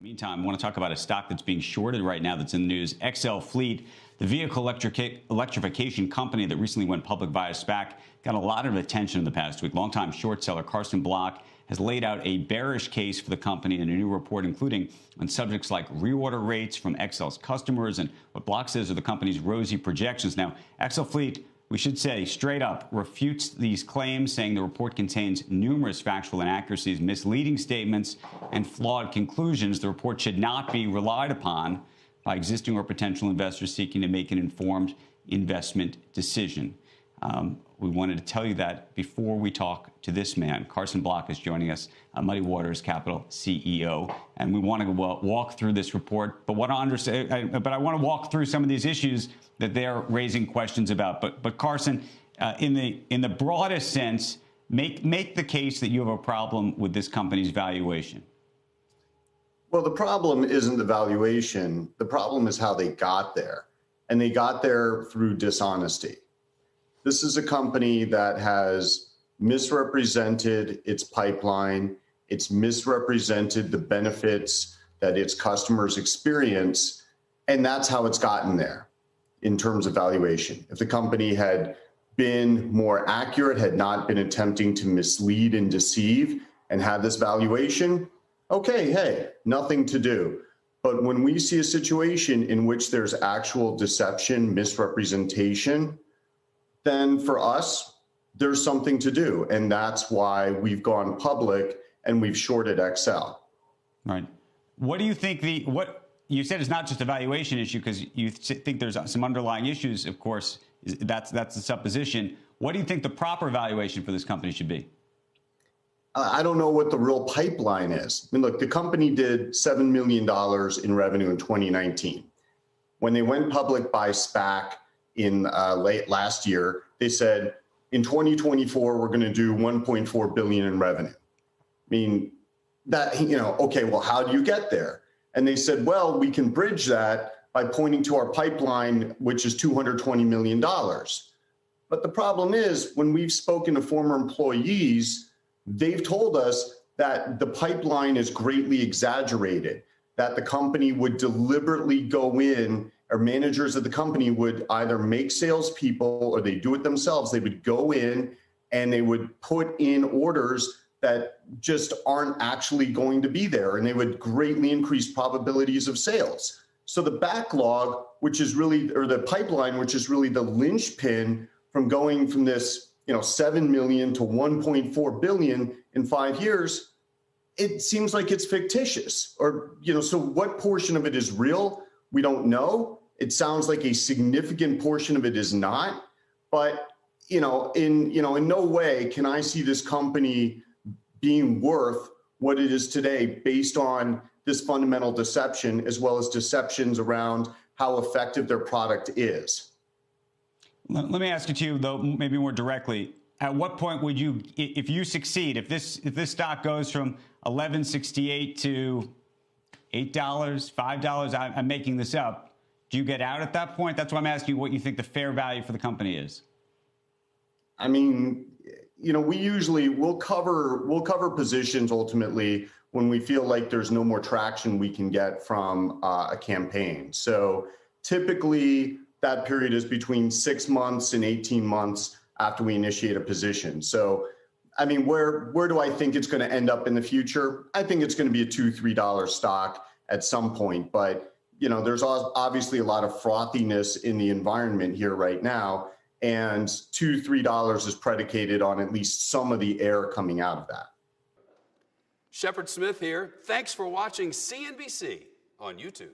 Meantime, I want to talk about a stock that's being shorted right now that's in the news. XL Fleet, the vehicle electrification company that recently went public via SPAC, got a lot of attention in the past week. Longtime short seller Carson Block has laid out a bearish case for the company in a new report, including on subjects like reorder rates from XL's customers and what Block says are the company's rosy projections. Now, XL Fleet, we should say, straight up refutes these claims, saying the report contains numerous factual inaccuracies, misleading statements, and flawed conclusions. The report should not be relied upon by existing or potential investors seeking to make an informed investment decision. We wanted to tell you that before we talk to this man. Carson Block is joining us, Muddy Waters Capital CEO, and we want to walk through this report. But I want to walk through some of these issues that they're raising questions about. But Carson, in the broadest sense, make the case that you have a problem with this company's valuation. Well, the problem isn't the valuation. The problem is how they got there, and they got there through dishonesty. This is a company that has misrepresented its pipeline. It's misrepresented the benefits that its customers experience, and that's how it's gotten there in terms of valuation. If the company had been more accurate, had not been attempting to mislead and deceive, and had this valuation, okay, hey, nothing to do. But when we see a situation in which there's actual deception, misrepresentation, then for us, there's something to do. And that's why we've gone public and we've shorted XL. Right. What do you think what you said is not just a valuation issue, because you think there's some underlying issues, of course, that's the supposition. What do you think the proper valuation for this company should be? I don't know what the real pipeline is. I mean, look, the company did $7 million in revenue in 2019. When they went public by SPAC in late last year, they said, in 2024, we're going to do 1.4 billion in revenue. I mean, that, okay, well, how do you get there? And they said, well, we can bridge that by pointing to our pipeline, which is $220 million. But the problem is, when we've spoken to former employees, they've told us that the pipeline is greatly exaggerated, that the company would deliberately go in, or managers of the company would either make salespeople or they do it themselves. They would go in and they would put in orders that just aren't actually going to be there, and they would greatly increase probabilities of sales. So the backlog, which is really, or the pipeline, which is really the linchpin from going from this, 7 million to 1.4 billion in 5 years, it seems like it's fictitious. Or, so what portion of it is real? We don't know. It sounds like a significant portion of it is not. But, in no way can I see this company being worth what it is today based on this fundamental deception, as well as deceptions around how effective their product is. Let me ask you too, though, maybe more directly. At what point would you, if you succeed, if this stock goes from $11.68 to $8, $5, I'm making this up, do you get out at that point? That's why I'm asking you what you think the fair value for the company is. I mean, we'll cover positions ultimately when we feel like there's no more traction we can get from a campaign. So typically that period is between 6 months and 18 months after we initiate a position. So, I mean, where do I think it's going to end up in the future? I think it's going to be a $2, $3 stock at some point. But, there's obviously a lot of frothiness in the environment here right now. And $2, $3 is predicated on at least some of the air coming out of that. Shepard Smith here. Thanks for watching CNBC on YouTube.